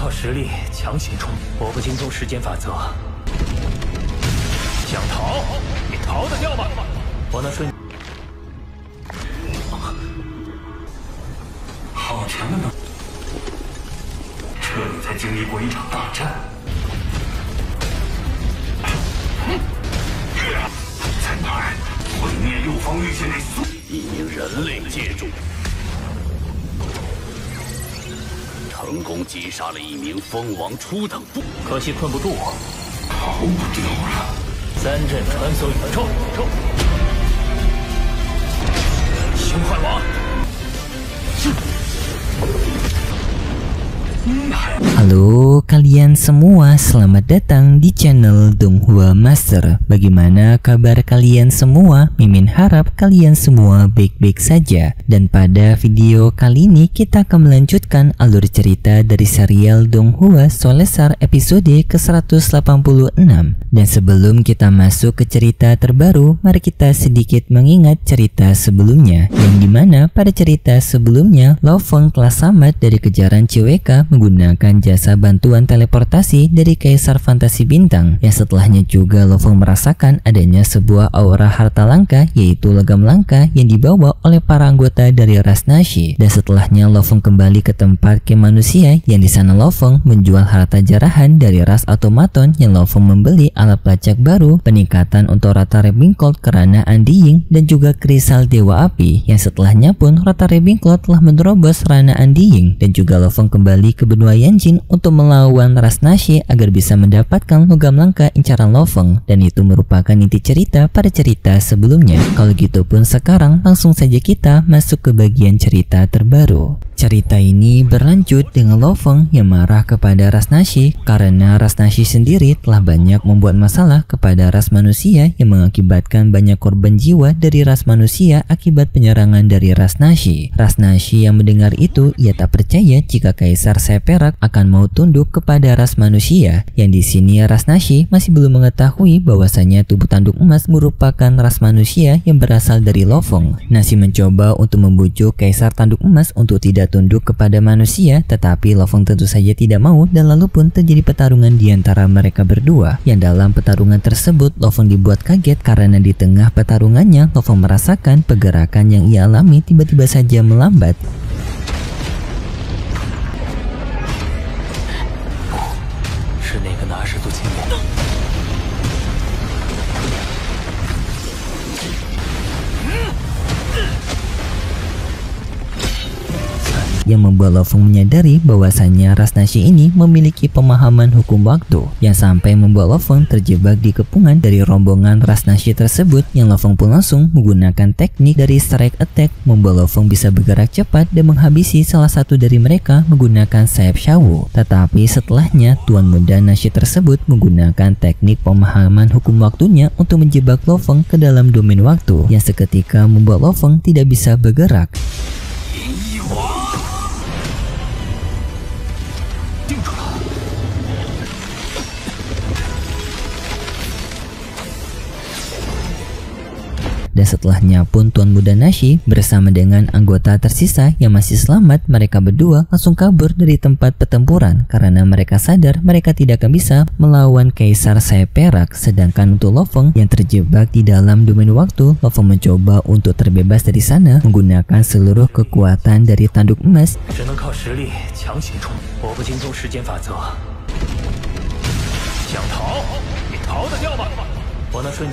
靠实力强行冲，我不精通时间法则。想逃，你逃得掉吗？我能瞬。好强的能！这里才经历过一场大战。在哪儿？毁灭六方御剑内一名人类借助。 成功击杀了一名风王初等部，可惜困不住我，逃不掉了。三阵穿梭宇宙，星幻王。Halo kalian semua, selamat datang di channel Donghua Master. Bagaimana kabar kalian semua? Mimin harap kalian semua baik-baik saja. Dan pada video kali ini kita akan melanjutkan alur cerita dari serial Donghua Solesar episode ke-186. Dan sebelum kita masuk ke cerita terbaru, mari kita sedikit mengingat cerita sebelumnya, yang dimana pada cerita sebelumnya Lo Feng telah selamat dari kejaran CWK menggunakan jasa bantuan teleportasi dari Kaisar Fantasi Bintang, yang setelahnya juga Lo Feng merasakan adanya sebuah aura harta langka, yaitu logam langka yang dibawa oleh para anggota dari ras Nashi. Dan setelahnya Lo Feng kembali ke tempat camp manusia, yang di sana Lo Feng menjual harta jarahan dari ras Automaton, yang Lo Feng membeli alat pelacak baru, peningkatan untuk rata Rebing Cloud karena Andiying, dan juga kristal Dewa Api, yang setelahnya pun rata Rebing Cloud telah menerobos Rana Andiying. Dan juga Lo Feng kembali ke benua Yanjin untuk melawan ras Nashi agar bisa mendapatkan logam langka incaran Lo Feng, dan itu merupakan inti cerita pada cerita sebelumnya. Kalau gitu pun sekarang langsung saja kita masuk ke bagian cerita terbaru. Cerita ini berlanjut dengan Lo Feng yang marah kepada ras Nashi karena ras Nashi sendiri telah banyak membuat masalah kepada ras manusia yang mengakibatkan banyak korban jiwa dari ras manusia akibat penyerangan dari ras Nashi. Ras Nashi yang mendengar itu, ia tak percaya jika Kaisar Seperak akan mau tunduk kepada ras manusia, yang di sini ras Nashi masih belum mengetahui bahwasanya tubuh tanduk emas merupakan ras manusia yang berasal dari Lo Feng. Nashi mencoba untuk membujuk Kaisar tanduk emas untuk tidak tunduk kepada manusia, tetapi Lo Feng tentu saja tidak mau, dan lalu pun terjadi pertarungan di antara mereka berdua, yang dalam pertarungan tersebut Lo Feng dibuat kaget karena di tengah pertarungannya Lo Feng merasakan pergerakan yang ia alami tiba-tiba saja melambat. Yang membuat Lo Feng menyadari bahwasannya ras Nashi ini memiliki pemahaman hukum waktu, yang sampai membuat Lo Feng terjebak di kepungan dari rombongan ras Nashi tersebut, yang Lo Feng pun langsung menggunakan teknik dari strike attack membuat Lo Feng bisa bergerak cepat dan menghabisi salah satu dari mereka menggunakan sayap Shawu. Tetapi setelahnya Tuan Muda Nashi tersebut menggunakan teknik pemahaman hukum waktunya untuk menjebak Lo Feng ke dalam domain waktu, yang seketika membuat Lo Feng tidak bisa bergerak. Dan setelahnya pun Tuan Muda Nashi bersama dengan anggota tersisa yang masih selamat, mereka berdua langsung kabur dari tempat pertempuran karena mereka sadar mereka tidak akan bisa melawan Kaisar Sayap Perak. Sedangkan untuk Lo Feng yang terjebak di dalam domain waktu, Lo Feng mencoba untuk terbebas dari sana menggunakan seluruh kekuatan dari tanduk emas.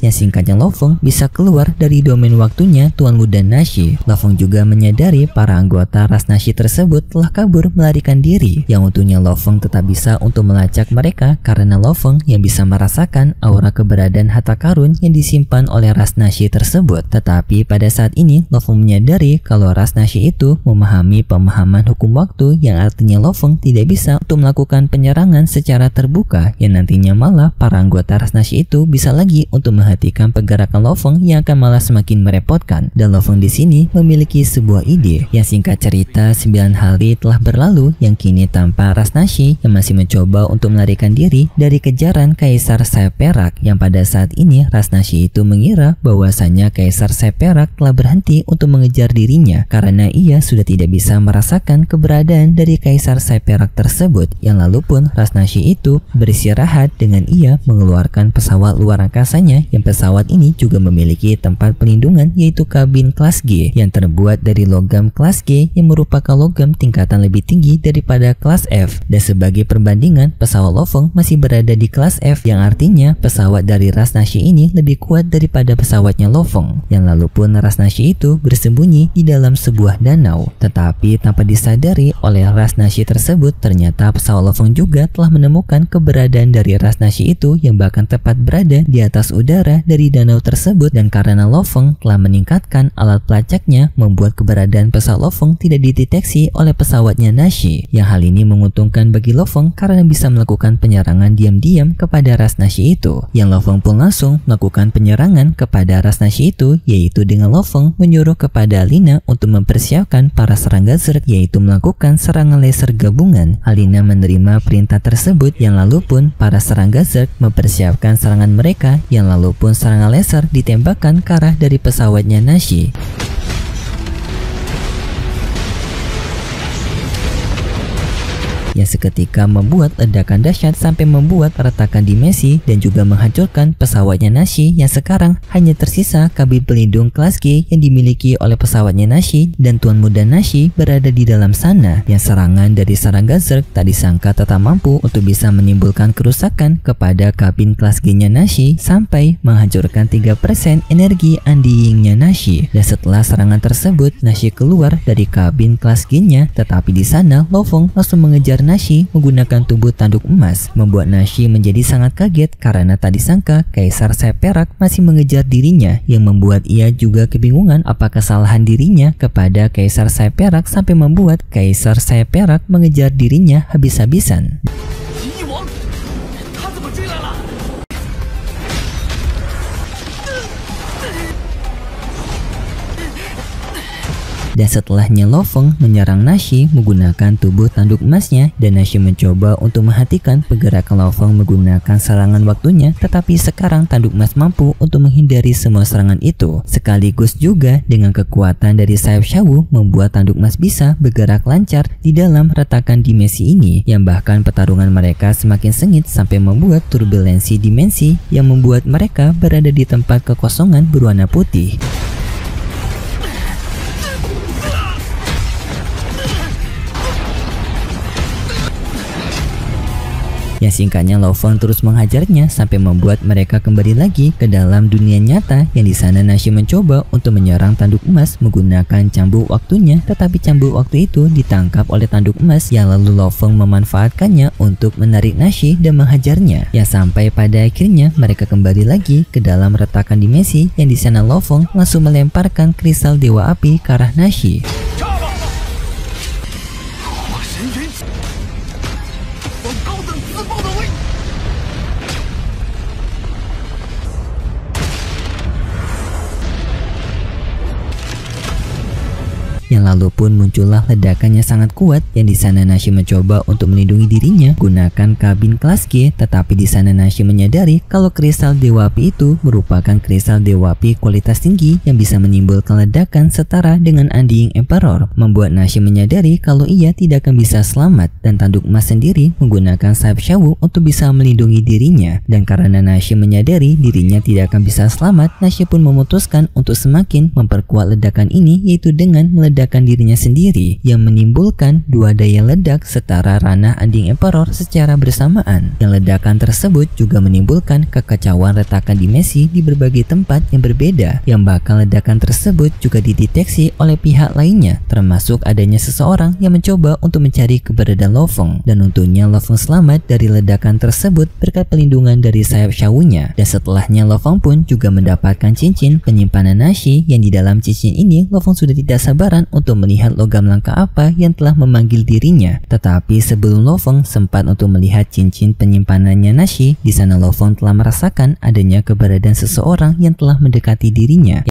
Yang singkatnya Lo Feng bisa keluar dari domain waktunya Tuan Muda Nashi. Lo Feng juga menyadari para anggota ras Nashi tersebut telah kabur melarikan diri, yang untungnya Lo Feng tetap bisa untuk melacak mereka karena Lo Feng yang bisa merasakan aura keberadaan harta karun yang disimpan oleh ras Nashi tersebut. Tetapi pada saat ini Lo Feng menyadari kalau ras Nashi itu memahami pemahaman hukum waktu, yang artinya Lo Feng tidak bisa untuk melakukan penyerangan secara terbuka, yang nantinya malah para anggota ras Nashi itu bisa lagi lagi untuk menghentikan pergerakan Lo Feng yang akan malah semakin merepotkan. Dan Lo Feng di sini memiliki sebuah ide yang singkat cerita 9 hari telah berlalu yang kini tanpa Ras Nashi yang masih mencoba untuk melarikan diri dari kejaran Kaisar Sayap Perak, yang pada saat ini Ras Nashi itu mengira bahwasanya Kaisar Sayap Perak telah berhenti untuk mengejar dirinya karena ia sudah tidak bisa merasakan keberadaan dari Kaisar Sayap Perak tersebut. Yang lalu pun Ras Nashi itu beristirahat dengan ia mengeluarkan pesawat luar angkasanya, yang pesawat ini juga memiliki tempat pelindungan yaitu kabin kelas G yang terbuat dari logam kelas G yang merupakan logam tingkatan lebih tinggi daripada kelas F. Dan sebagai perbandingan, pesawat Lo Feng masih berada di kelas F, yang artinya pesawat dari Ras Nashi ini lebih kuat daripada pesawatnya Lo Feng. Yang lalu pun Ras Nashi itu bersembunyi di dalam sebuah danau, tetapi tanpa disadari oleh Ras Nashi tersebut, ternyata pesawat Lo Feng juga telah menemukan keberadaan dari Ras Nashi itu yang bahkan tepat berada di atas udara dari danau tersebut. Dan karena Lo Feng telah meningkatkan alat pelacaknya, membuat keberadaan pesawat Lo Feng tidak dideteksi oleh pesawatnya Nashi. Yang hal ini menguntungkan bagi Lo Feng karena bisa melakukan penyerangan diam-diam kepada Ras Nashi itu. Yang Lo Feng pun langsung melakukan penyerangan kepada Ras Nashi itu, yaitu dengan Lo Feng menyuruh kepada Alina untuk mempersiapkan para serangga Zerg, yaitu melakukan serangan laser gabungan. Alina menerima perintah tersebut, yang lalu pun para serangga Zerg mempersiapkan serangan mereka, yang lalu pun serangan laser ditembakkan ke arah dari pesawatnya Nashi. Yang seketika membuat ledakan dahsyat sampai membuat retakan dimensi dan juga menghancurkan pesawatnya Nashi, yang sekarang hanya tersisa kabin pelindung kelas G yang dimiliki oleh pesawatnya Nashi, dan Tuan Muda Nashi berada di dalam sana. Yang serangan dari serangga Zerg tak disangka tetap mampu untuk bisa menimbulkan kerusakan kepada kabin kelas G-nya Nashi sampai menghancurkan 3% energi undyingnya Nashi. Dan setelah serangan tersebut, Nashi keluar dari kabin kelas G-nya, tetapi di sana Lo Feng langsung mengejar Nashi menggunakan tubuh tanduk emas, membuat Nashi menjadi sangat kaget karena tak disangka Kaisar Sayap Perak masih mengejar dirinya, yang membuat ia juga kebingungan apa kesalahan dirinya kepada Kaisar Sayap Perak sampai membuat Kaisar Sayap Perak mengejar dirinya habis-habisan. Dan setelahnya Lo Feng menyerang Nashi menggunakan tubuh tanduk emasnya, dan Nashi mencoba untuk menghentikan pergerakan Lo Feng menggunakan serangan waktunya, tetapi sekarang tanduk emas mampu untuk menghindari semua serangan itu. Sekaligus juga dengan kekuatan dari sayap Shawu membuat tanduk emas bisa bergerak lancar di dalam retakan dimensi ini, yang bahkan pertarungan mereka semakin sengit sampai membuat turbulensi dimensi yang membuat mereka berada di tempat kekosongan berwarna putih. Yang singkatnya Lo Feng terus menghajarnya sampai membuat mereka kembali lagi ke dalam dunia nyata, yang di sana Nashi mencoba untuk menyerang tanduk emas menggunakan cambuk waktunya, tetapi cambuk waktu itu ditangkap oleh tanduk emas, yang lalu Lo Feng memanfaatkannya untuk menarik Nashi dan menghajarnya, yang sampai pada akhirnya mereka kembali lagi ke dalam retakan dimensi, yang di sana Lo Feng langsung melemparkan kristal dewa api ke arah Nashi. Yang lalu pun muncullah ledakan yang sangat kuat, yang di sana Nashi mencoba untuk melindungi dirinya gunakan kabin kelas G, tetapi di sana Nashi menyadari kalau kristal dewa api itu merupakan kristal dewa api kualitas tinggi yang bisa menimbulkan ledakan setara dengan Undying Emperor, membuat Nashi menyadari kalau ia tidak akan bisa selamat, dan tanduk emas sendiri menggunakan sayap Shawu untuk bisa melindungi dirinya. Dan karena Nashi menyadari dirinya tidak akan bisa selamat, Nashi pun memutuskan untuk semakin memperkuat ledakan ini, yaitu dengan meledakan dirinya sendiri yang menimbulkan dua daya ledak setara ranah Undying Emperor secara bersamaan. Yang ledakan tersebut juga menimbulkan kekacauan retakan dimensi di berbagai tempat yang berbeda, yang bahkan ledakan tersebut juga dideteksi oleh pihak lainnya, termasuk adanya seseorang yang mencoba untuk mencari keberadaan Lo Feng. Dan untungnya Lo Feng selamat dari ledakan tersebut berkat pelindungan dari sayap Shawunya. Dan setelahnya Lo Feng pun juga mendapatkan cincin penyimpanan Nashi, yang di dalam cincin ini Lo Feng sudah tidak sabaran untuk melihat logam langka apa yang telah memanggil dirinya. Tetapi sebelum Lo Feng sempat untuk melihat cincin penyimpanannya Nashi, di sana Lo Feng telah merasakan adanya keberadaan seseorang yang telah mendekati dirinya.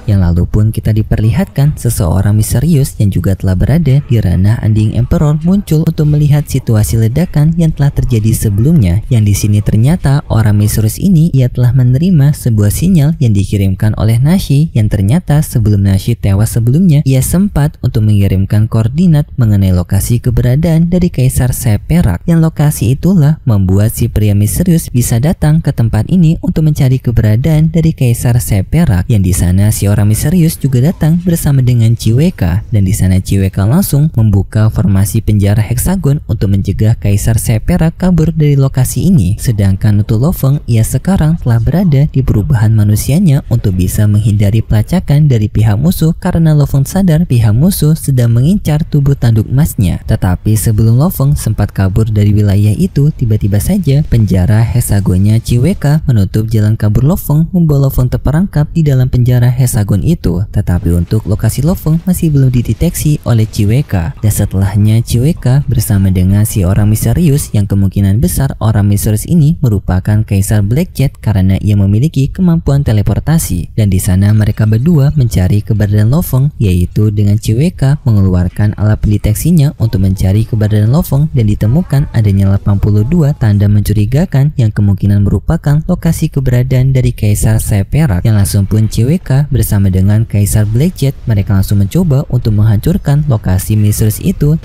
Yang lalu pun kita diperlihatkan seseorang misterius yang juga telah berada di ranah Undying Emperor muncul untuk melihat situasi ledakan yang telah terjadi sebelumnya. Yang di sini ternyata orang misterius ini ia telah menerima sebuah sinyal yang dikirimkan oleh Nashi, yang ternyata sebelum Nashi tewas sebelumnya ia sempat untuk mengirimkan koordinat mengenai lokasi keberadaan dari Kaisar Sayap Perak. Yang lokasi itulah membuat si pria misterius bisa datang ke tempat ini untuk mencari keberadaan dari Kaisar Sayap Perak. Yang di sana si orang misterius juga datang bersama dengan Chiweka, dan di sana Chiweka langsung membuka formasi penjara heksagon untuk mencegah Kaisar Sayap Perak kabur dari lokasi ini. Sedangkan untuk Lo Feng, ia sekarang telah berada di perubahan manusianya untuk bisa menghindari pelacakan dari pihak musuh, karena Lo Feng sadar pihak musuh sedang mengincar tubuh tanduk emasnya. Tetapi sebelum Lo Feng sempat kabur dari wilayah itu, tiba-tiba saja penjara heksagonnya Chiweka menutup jalan kabur Lo Feng, membawa Lo Feng terperangkap di dalam penjara heksagon itu. Tetapi untuk lokasi Lo Feng masih belum dideteksi oleh Chiweka, dan setelahnya Chiweka bersama dengan si orang misterius yang kemungkinan besar orang misterius ini merupakan Kaisar Blackjet karena ia memiliki kemampuan teleportasi. Dan di sana mereka berdua mencari keberadaan Lo Feng, yaitu dengan Chiweka mengeluarkan alat pendeteksinya untuk mencari keberadaan Lo Feng, dan ditemukan adanya 82 tanda mencurigakan yang kemungkinan merupakan lokasi keberadaan dari Kaisar Sayap Perak. Yang langsung pun Chiweka bersama dengan Kaisar Blackjet mereka langsung mencoba untuk menghancurkan lokasi misterius itu.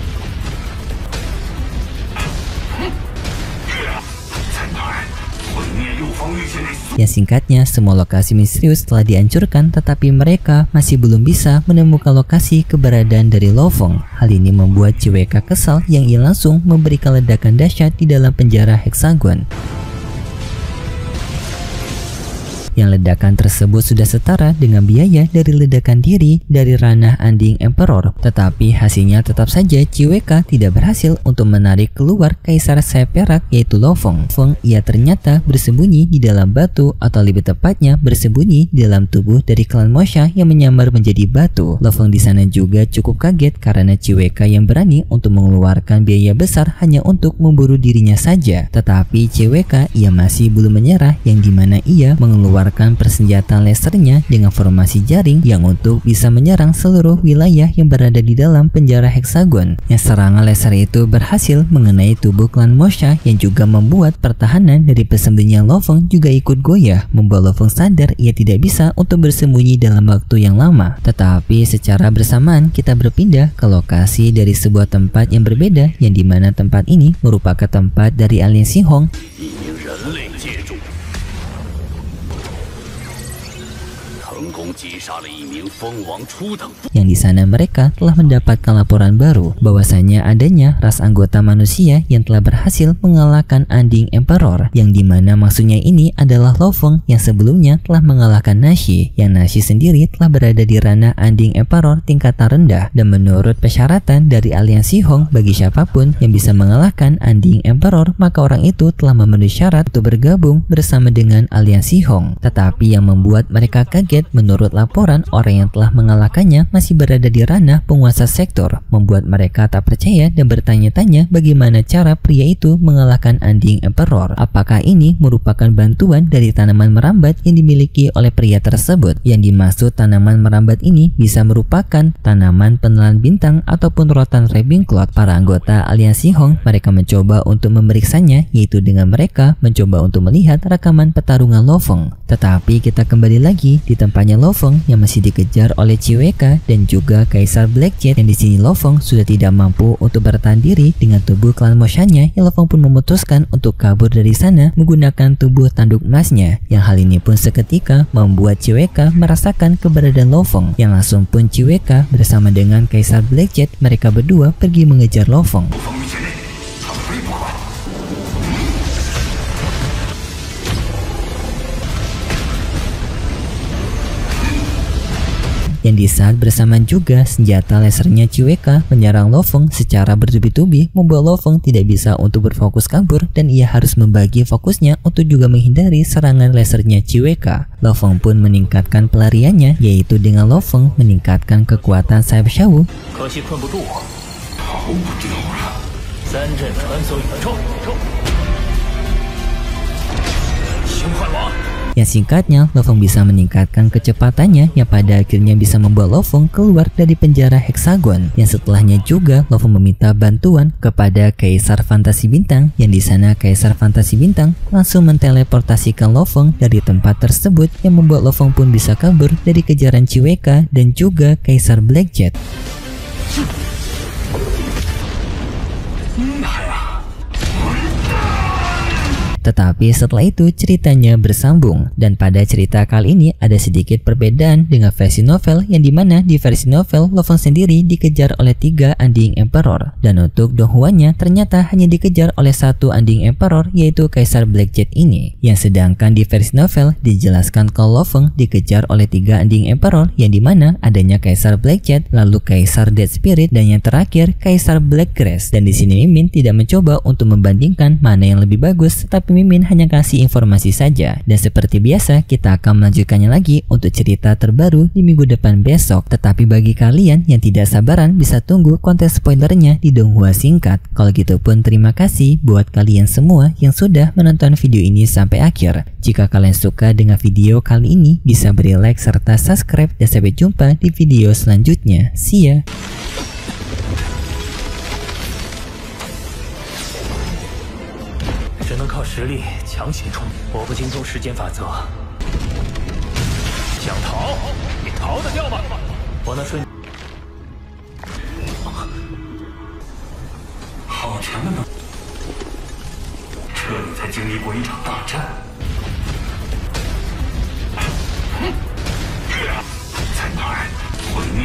Yang singkatnya, semua lokasi misterius telah dihancurkan, tetapi mereka masih belum bisa menemukan lokasi keberadaan dari Lo Feng. Hal ini membuat Chiweka kesal, yang ia langsung memberikan ledakan dahsyat di dalam penjara heksagon. Yang ledakan tersebut sudah setara dengan biaya dari ledakan diri dari ranah Undying Emperor. Tetapi hasilnya tetap saja Chiweka tidak berhasil untuk menarik keluar Kaisar Sayap Perak, yaitu Lo Feng. Ia ternyata bersembunyi di dalam batu, atau lebih tepatnya bersembunyi di dalam tubuh dari klan Mosha yang menyamar menjadi batu. Lo Feng di sana juga cukup kaget karena Chiweka yang berani untuk mengeluarkan biaya besar hanya untuk memburu dirinya saja. Tetapi Chiweka ia masih belum menyerah, yang dimana ia mengeluarkan persenjataan lasernya dengan formasi jaring yang untuk bisa menyerang seluruh wilayah yang berada di dalam penjara heksagon. Yang serangan laser itu berhasil mengenai tubuh klan Mosha, yang juga membuat pertahanan dari persembunyian Lo Feng juga ikut goyah, membawa Lo Feng sadar ia tidak bisa untuk bersembunyi dalam waktu yang lama. Tetapi secara bersamaan kita berpindah ke lokasi dari sebuah tempat yang berbeda, yang dimana tempat ini merupakan tempat dari alien Xinhong. Yang di sana mereka telah mendapatkan laporan baru bahwasanya adanya ras anggota manusia yang telah berhasil mengalahkan Undying Emperor, yang dimana maksudnya ini adalah Lo Feng yang sebelumnya telah mengalahkan Nashi, yang Nashi sendiri telah berada di ranah Undying Emperor tingkatan rendah. Dan menurut persyaratan dari aliansi Hong, bagi siapapun yang bisa mengalahkan Undying Emperor, maka orang itu telah memenuhi syarat untuk bergabung bersama dengan aliansi Hong. Tetapi yang membuat mereka kaget, menurut laporan orang yang telah mengalahkannya masih berada di ranah penguasa sektor, membuat mereka tak percaya dan bertanya-tanya bagaimana cara pria itu mengalahkan Undying Emperor. Apakah ini merupakan bantuan dari tanaman merambat yang dimiliki oleh pria tersebut? Yang dimaksud tanaman merambat ini bisa merupakan tanaman penelan bintang ataupun rotan Ravenclaw. Para anggota aliansi Hong mereka mencoba untuk memeriksanya, yaitu dengan mereka mencoba untuk melihat rekaman pertarungan Lo Feng. Tetapi kita kembali lagi di tempatnya Lo Feng yang masih dikejar oleh Chiweka dan juga Kaisar Blackjet, yang di sini Lo Feng sudah tidak mampu untuk bertahan diri dengan tubuh klan Moshanya, yang Lo Feng pun memutuskan untuk kabur dari sana menggunakan tubuh tanduk emasnya. Yang hal ini pun seketika membuat Chiweka merasakan keberadaan Lo Feng, yang langsung pun Chiweka bersama dengan Kaisar Blackjet mereka berdua pergi mengejar Lo Feng. yang di saat bersamaan juga senjata lasernya Chiweka menyerang Lo Feng secara bertubi-tubi membuat Lo Feng tidak bisa untuk berfokus kabur dan ia harus membagi fokusnya untuk juga menghindari serangan lasernya Chiweka. Lo Feng pun meningkatkan pelariannya, yaitu dengan Lo Feng meningkatkan kekuatan sayap Shawu. Yang singkatnya, Lo Feng bisa meningkatkan kecepatannya yang pada akhirnya bisa membuat Lo Feng keluar dari penjara heksagon. Yang setelahnya juga Lo Feng meminta bantuan kepada Kaisar Fantasi Bintang, yang di sana Kaisar Fantasi Bintang langsung menteleportasikan Lo Feng dari tempat tersebut yang membuat Lo Feng pun bisa kabur dari kejaran Chiweka dan juga Kaisar Blackjet. Tetapi setelah itu ceritanya bersambung, dan pada cerita kali ini ada sedikit perbedaan dengan versi novel, yang dimana di versi novel Lo Feng sendiri dikejar oleh 3 Undying Emperor, dan untuk Donghuanya ternyata hanya dikejar oleh 1 Undying Emperor, yaitu Kaisar Blackjet ini. Yang sedangkan di versi novel dijelaskan kalau Lo Feng dikejar oleh 3 Undying Emperor, yang dimana adanya Kaisar Blackjet, lalu Kaisar Dead Spirit, dan yang terakhir Kaisar Blackgrass. Dan di sini Mimin tidak mencoba untuk membandingkan mana yang lebih bagus, tapi Mimin hanya kasih informasi saja. Dan seperti biasa kita akan melanjutkannya lagi untuk cerita terbaru di minggu depan besok. Tetapi bagi kalian yang tidak sabaran bisa tunggu konten spoilernya di Donghua Singkat. Kalau gitu pun terima kasih buat kalian semua yang sudah menonton video ini sampai akhir. Jika kalian suka dengan video kali ini bisa beri like serta subscribe, dan sampai jumpa di video selanjutnya. See ya. 只能靠实力强行冲，我不精通时间法则。想逃，你逃得掉吗？我那瞬，好强的能，这里才经历过一场大战，在哪儿？毁灭。